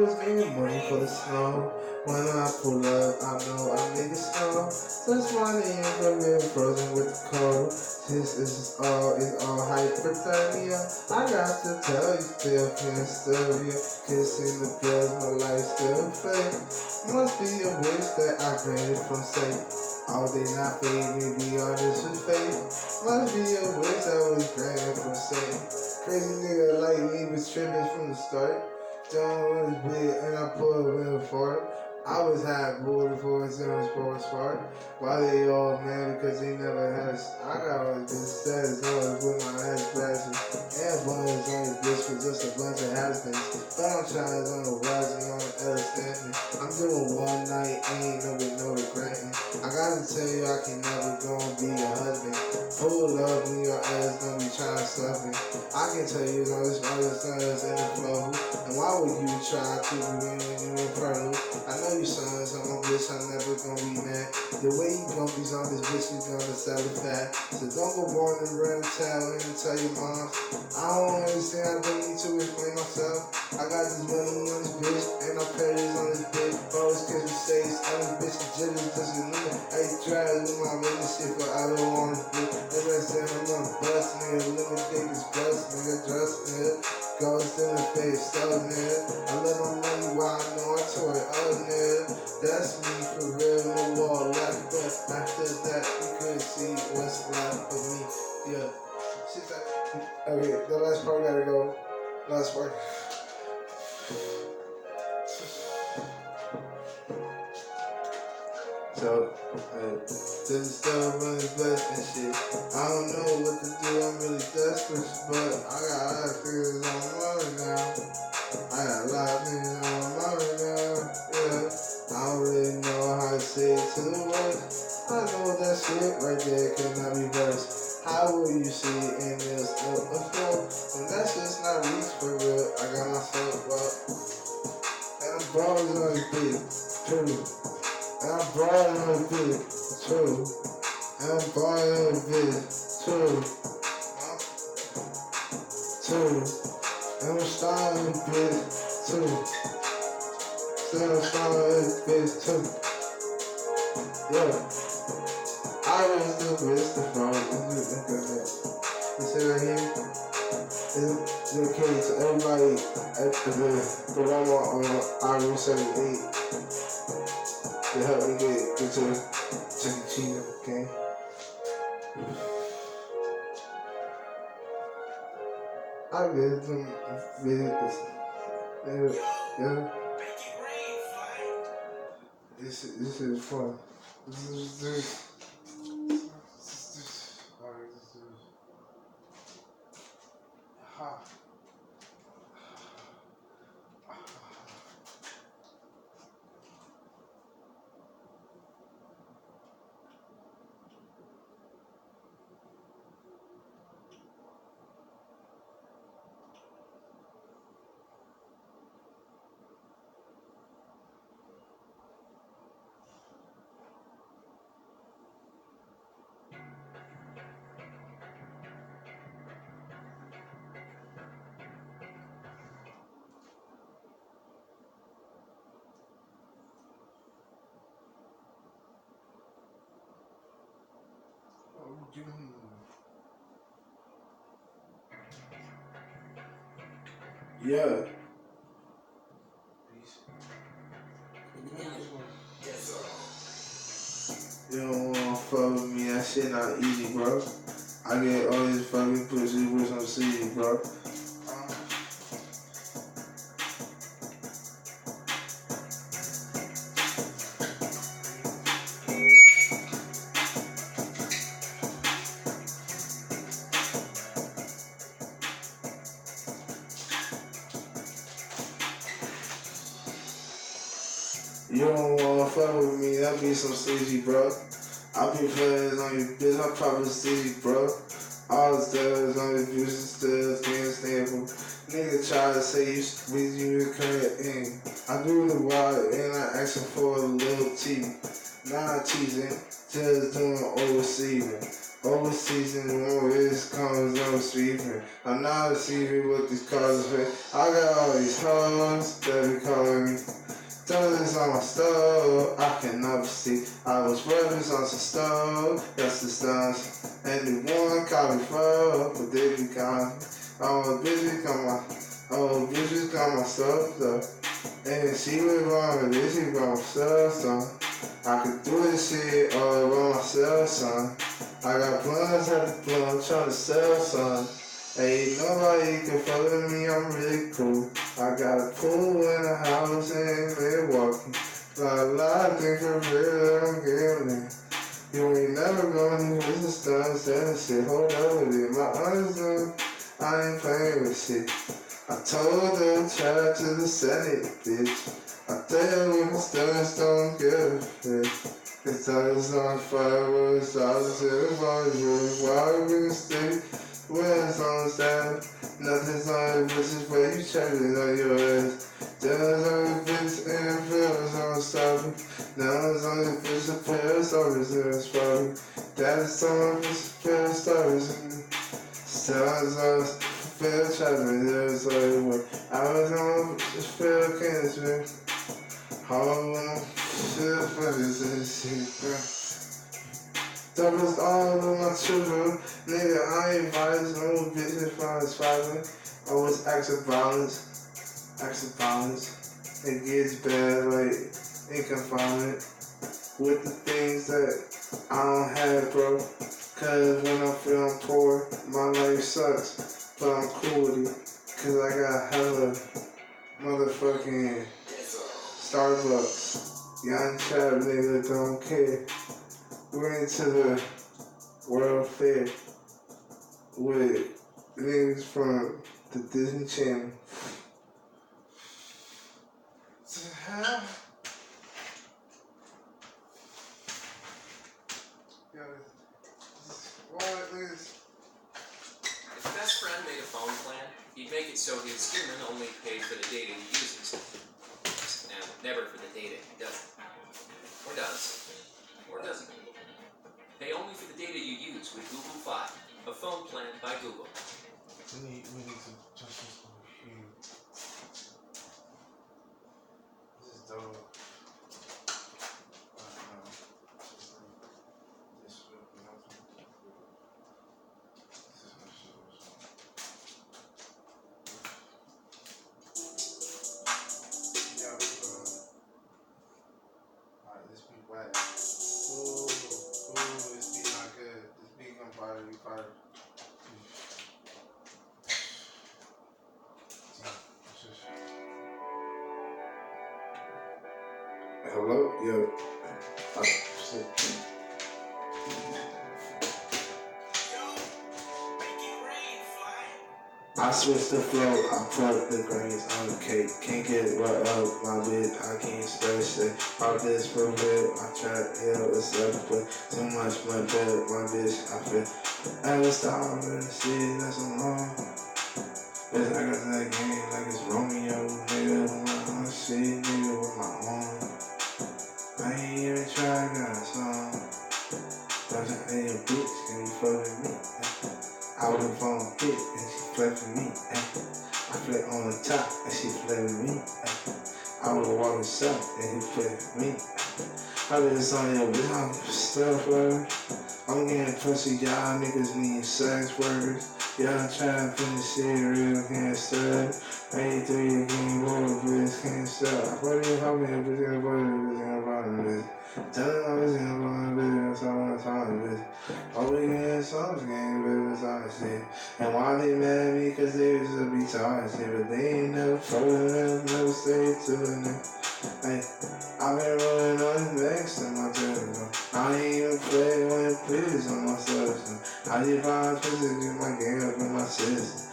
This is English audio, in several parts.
was getting money for the snow. When I pull up, I know I make it snow. Such money in the real frozen with the cold. This is all hypothermia. I got to tell you, still can't stir you. Kissing the girls, my life still fake. Must be a wish that I granted from Satan. All they not fade, maybe all this was fake. Must be a wish that was granted from Satan. Crazy nigga like me was tripping from the start. John was big and I pulled a wheel for it. I was hot boy before it's in the sports park. Why they all mad because they never had I got all this status always with my ass glasses. And buns on the bitch for just a bunch of has-beens. But I'm trying on the rise and on the L standing. I'm doing one night, ain't no regretting. I gotta tell you, I can never go and be a husband. Pull up when your ass don't be trying to stuff me. I can tell you all this other stuff that's in the flow. And why would you try to be when you in fertile? I know you sons, I'm a bitch, I'm never gonna be mad. The way you gon' be on this bitch, you gonna sell it fat. So don't go born and run a towel and tell your mom. I don't understand, I don't need to explain myself. I got this money on this bitch, and I pay this on this bitch. Always cause you say it's on this bitch, and jitters just a limit. I try to do my business shit, but I don't wanna do it. As I said, I'm on a bus, nigga, limit dick is bust, nigga, just nigga. Ghost in the face, so nigga. I love my money while I know I tore it up, nigga. That's me for real, no wall left, but after that, you could see what's left of me. Yeah. Shit that. Okay, the last part gotta go. Last part. So, this is still really blessed and shit. I don't know what to do, I'm really desperate, but I got a lot of figures on my mind now. I got a lot of things on my mind now, yeah. I don't really know how to say it to the world. I know that shit right there cannot be versed. How will you see it in this before? When that shit's not reached for real, I got myself up. And I'm balls on this bitch, true. And I'm balling on this bitch, true. And I'm balling on this bitch, true. True. And I'm starting this bitch, too. Still I'm starting this bitch, too. Yeah. I was the best of all. You see right here? It's okay to everybody at the Walmart on Iron 78 to help me get to Chuck E. Cheese, okay? I get them videos. Yeah. This is fun. This is alright, this is ha. Yeah. You don't wanna fuck with me, that shit not easy, bro. I get all this fucking pussy with some CD, bro. You don't wanna fuck with me, that be some sleazy, bro. I be playing on your bitch, I probably sleazy, bro. All the studs on your bitch, still can't stand for. Nigga try to say you squeeze you in current in. I do the wild and I ask for a little tea. Not cheating, just doing overseasing. Overseas and always comes no sleeping. I'm not receiving what these cars pay. I got all these hoes that be calling me. Diamonds on my stove, I can never see. I was brothers on some stove, that's the stars. And the one called me for, but they be calling me. Oh, bitches got my stuff, though. And she was wrong, but she got my stuff, son. I could do this shit all by myself, son. I got plans at the club trying to sell, son. Ain't nobody can fuck with me, I'm really cool. I got a pool in a house in Milwaukee. Got a lot of things for real that I'm gambling. You ain't never gonna use the stunts and shit. Hold up with it. My honest, I ain't playing with shit. I told them try to the Senate, bitch. I tell you when the stunts don't give a shit. Cause I was on fire, was I was in the body, why we stay? When it's on the side, nothing's on the bitches, but you checking on your ass. Dinner's on the bitch and pills on the stopping. Now it's on the bitch, a pair of stories in the spotting. That is on the bitch, a pair of stories in the stars on the fair traveling, there was like, I was on the fair cancer. How long, shit, feathers and shit, that was all of my children. Nigga, I ain't violence, no business from his father. I was acts of violence. It gets bad, like, in confinement. With the things that I don't have, bro. Cause when I'm feeling poor, my life sucks. But I'm cool with it. Cause I got hella motherfucking Starbucks. Young trap nigga don't care. We're into the World Fair with niggas from the Disney Channel. If your best friend made a phone plan, he'd make it so his human only paid for the data he uses, and never for the data he doesn't. Or does. Or doesn't. Pay only for the data you use with Google Fi, a phone plan by Google. We need to touch this over here. This is dope. This beat whack. Ooh, this beat not good. This beat gonna probably be fire. Hello? Yo. Shit. I switched the flow, I put the grains on the cake. Can't get right up my bed, I can't space it. All this for real, I tried, it's everywhere. Too much blood, my bitch, I feel. Ever stop with the shit, that's a long. Bitch, I got that game like it's Romeo, nigga, with my shit, nigga, with my own. I ain't even try, got a song. Don't you ain't a bitch, can you fuck with me? I was on fit and she play for me. I play on the top and she play with me. I was walking south and he play with me. I was on your bitch, I'm stuff work. I'm getting pussy, y'all niggas need sex workers. Y'all trying to finish shit real, can't stop. 83 again, boy, bitch, can't stop. What do you help me, bitch, in the bottom, bitch, in the bottom, bitch. Tell them I was in the bottom, bitch, that's all I'm talking, bitch. All we getting songs, game, bitch, that's all I shit. And why they mad at me, cause they used to be talking shit, but they ain't never frozen up, never stayed to it. Hey, I've been rolling on the next to my telephone. I ain't even play when it plays on my cell phone. I just find pictures in my game up in my system.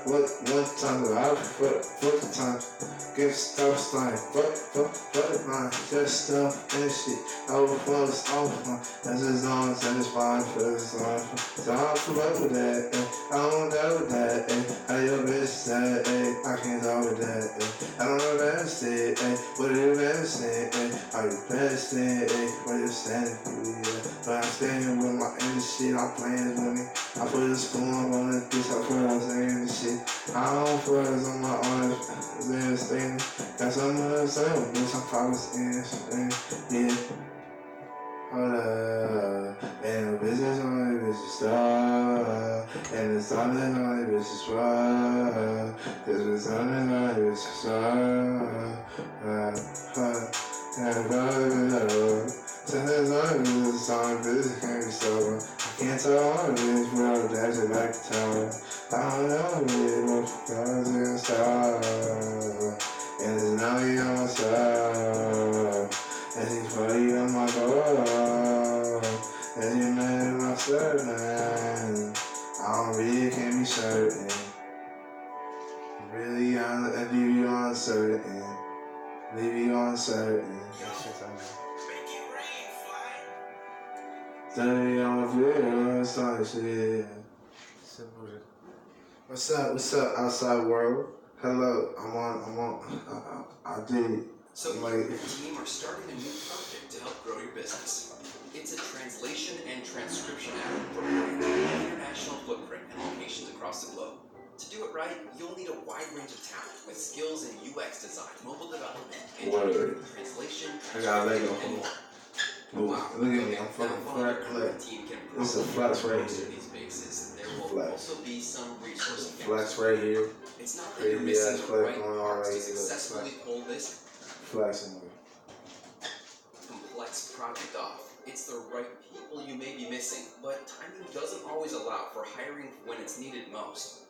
What time do I fuck the time? get stuff started. But my just stuff and shit. Overflows, overflow. That's as long as satisfied for this life. So I'll fuck with that, I don't doubt with that, How your bitch that, I can't talk with that, I don't invest it, what you investing, How you investing, what you standing for, But I'm standing with my inner shit, I'm playing with me. I put a spoon on this bitch, I put on saying this shit. I don't focus on my own understanding. Got some other stuff, bitch, I'm focusing, yeah. Hold up, and the business on the bitch is stuff, and the something on the bitch is rough. There's something on the bitch is Since there's on the bitch, song business can't be sober. I can't tell on the bitch, but I'll dash it back to town. I don't know, bitch, what cause it's stop, and it's now you on my side. And she's funny on my door, and you made my certain. I don't really can't be certain. Really, I leave you uncertain. Leave you uncertain. Study on the video, start shit. What's up, outside world? Hello, I did. So you and your team are starting a new project to help grow your business. It's a translation and transcription app for an international footprint and locations across the globe. To do it right, you'll need a wide range of talent with skills in UX design, mobile development, engineering, translation, I got a Lego. and more. Wow. Look at me, I'm fucking flat clip. This is a flex right here. These bases, there will also be some resource flex right here. It's not that you're missing the right parts to right successfully pull this flexing complex project off. It's the right people you may be missing, but timing doesn't always allow for hiring when it's needed most.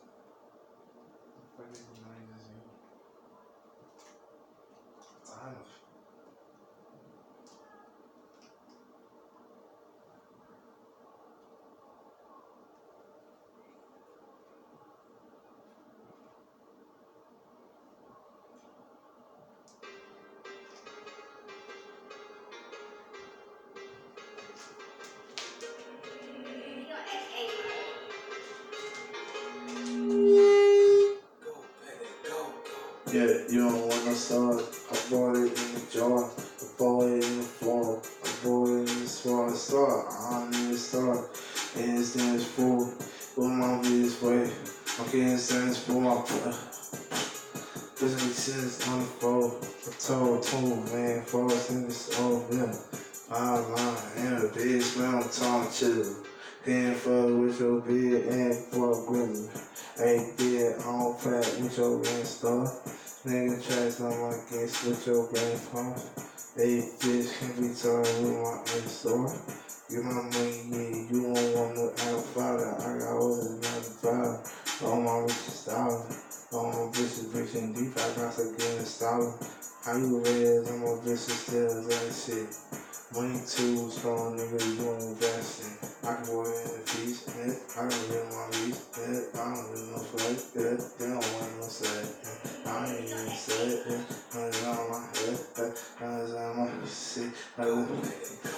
Yeah, you don't want no start. I bought it in the jar. I bought it in the fall. I bought it in the small start. I don't need to start. And this thing is full. What my this way? I'm getting sense for my doesn't make sense on the phone. I told, man, falls in this old bill. I'm lying, and a bitch, man, I'm talking to. Can't fuck with your bitch and fuck with me. Ain't dead, I don't play with your brain stuff. Nigga tries on my games with your brain pump. Hey, bitch, can be talking with my own store. Get my money, yeah, you don't want no Alfada. I got all this money, all my bitches dollar. All my bitches rich and deep, I got some good style. How you raise, all my bitches still that shit. Money too strong, nigga, you investing. I can work in the peace, I can live my reach, I don't do no flight, they don't want no say, I ain't even say it, it's on my head, it's on my shit,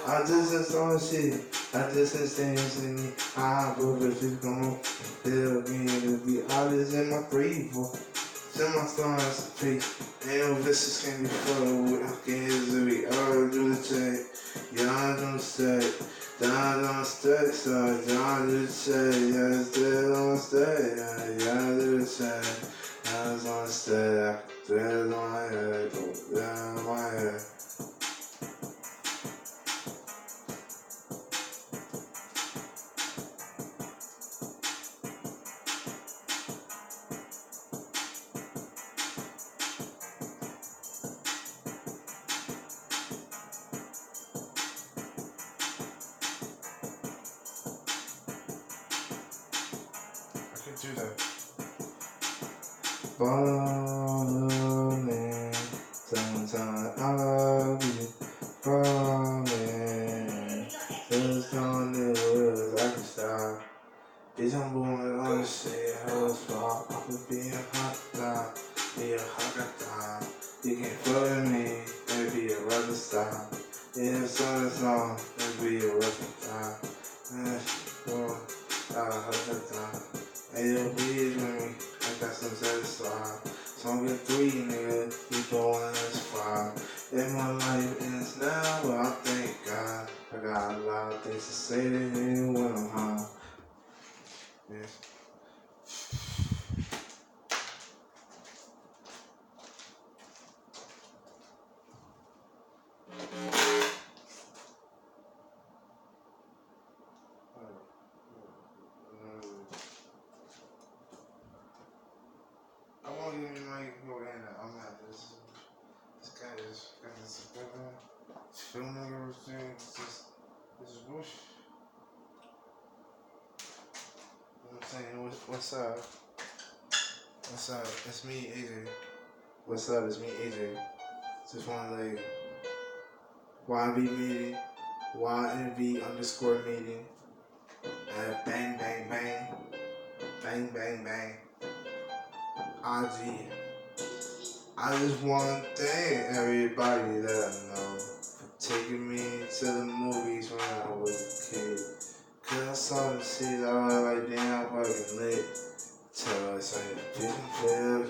I just install shit, I just install me, I put the shit gon' feel me, to be honest in my 3-4. Send my stars to peace. Ain't no vicious can be fucked with. I can't easily all do the check. Y'all don't stay. Y'all don't stay. So y'all do the check. Y'all still don't stay. Y'all do the check. Y'all don't stay. Still on my head. Down on my head. Do that. Falling, sometimes I'll be falling. Just on the wheels, I can stop. Bitch, I'm born on the shit, I was far. I could be a hot guy, be a hot guy. You can float in me, it'll be a rubber style. Yeah, the sun is long, it'll be a rubber style. Hey, yo, please with me, I got some satisfied. Song at 3, nigga, you going as 5. In my life ends now, but I thank God. I got a lot of things to say to him when I'm home. Yes. I won't even like go in there. I'm not this guy is got this filming everything. This is bullshit. You know what I'm saying? What's up? What's up? It's me, AJ. What's up? It's me, AJ. Just want to like YNV meeting, YNV_ meeting. Bang, bang, bang. Bang, bang, bang. IG. I just want to thank everybody that I know for taking me to the movies when I was a kid. Cause I saw the shit, I was like, damn, I'm fucking lit. Till I say, different players.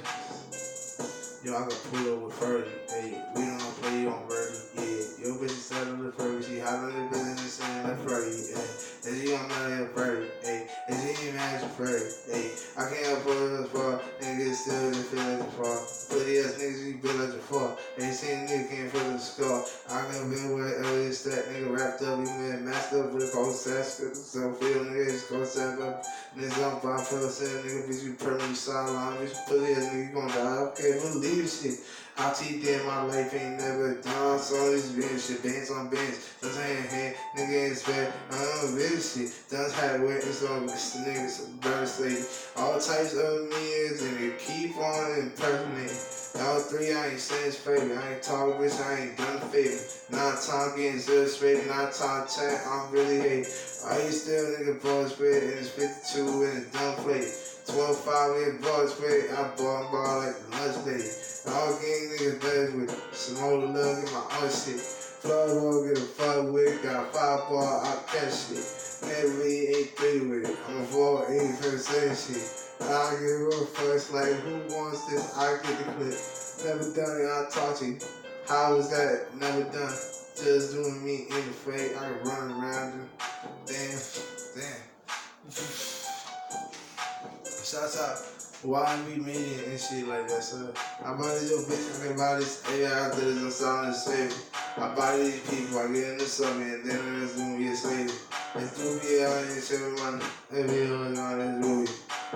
Yo, I can pull up with Fergie. Hey, we don't play you on Fergie. Yeah, your bitch is settled to Fergie. She hot on the business saying that Fergie. Hey, and she on my Fergie. Hey, and she ain't mad at Fergie. Hey, I can't pull it as far. Niggas still just feel like a fall. Pretty ass niggas, you feel like a fall. Ain't seen nigga can't feel the scar. I can be with Elliot Stat. Nigga wrapped up, he been masked up with a cold sash. So feel nigga, it's cold sash up. Niggas on 5%, nigga, bitch, you permanently sideline, bitch, pretty ass nigga, you gon' die. Okay, believe shit. I cheat in my life ain't never done. So this bitch shit, bands on bands. Just hand, nigga ain't spare. I don't know this shit. Does have witness on this niggas, bird slave. All types of means and they keep on impersonating. All 3, I ain't saying straight. I ain't talking, bitch, I ain't done favor. Not time getting zero straight, not time chat, I'm really hate. Are you still nigga ball straight and it's 52 and it's done play. 12-5 in ball straight, I ball like the lunch lady. All gang niggas better with some love in my own shit. Flow don't get a fuck with, got a 5 ball, I catch shit. Never really ain't 3 with it. I'm a 4-8% shit. I give a fuck, like who wants this? I get the clip. Never done it, I talk to you. How was that? Never done. Just doing me in the fake. I can run around and damn. Shouts out YNV meeting and shit like that, so I buy this your bitch, I can buy this AI out there that's sound the same. I buy these people, I get in the summer and then it's gonna be a slave. It's 2 be out here sharing money. Every year on this movie.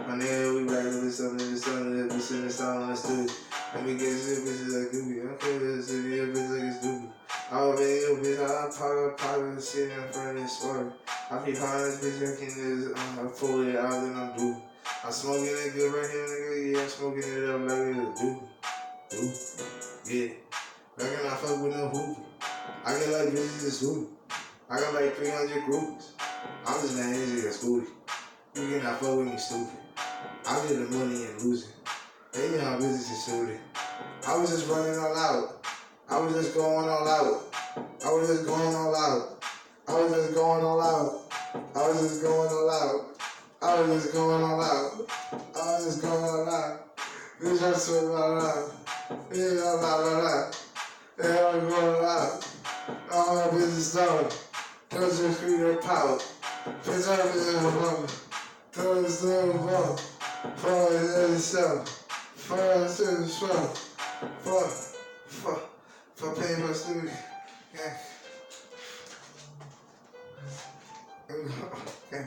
My nigga, we back with this something that's sitting inside on the studio. Let me get this bitch like Doobie. Okay, let's see your bitch like it's Doobie. Oh man, yo bitch, I pop shit in front of this sport. I be calling this bitch and can just pull it out then I'm Doobie. I'm smoking it good right here, nigga. Yeah, I'm smoking it up like it's Doobie. Yeah. Reckon I fuck with no hoopie. I get like bitches just hoopie. I got like 300 groupies. I'm just mad easy as Scooty. You cannot fuck with me, stupid. I get the money and lose it. They know how business is suited. I was just running all out. I was just going all out. I was just going all out. I was just going all out. I was just going all out. I was just going all out. I was just going all out. This just so all out. Yeah, la la la la. Yeah, I was going all out. All my business done. Those just create a power. Cause I was in the moment. Those little bump. For the show. For the show. For paying my studio. Yeah. Okay.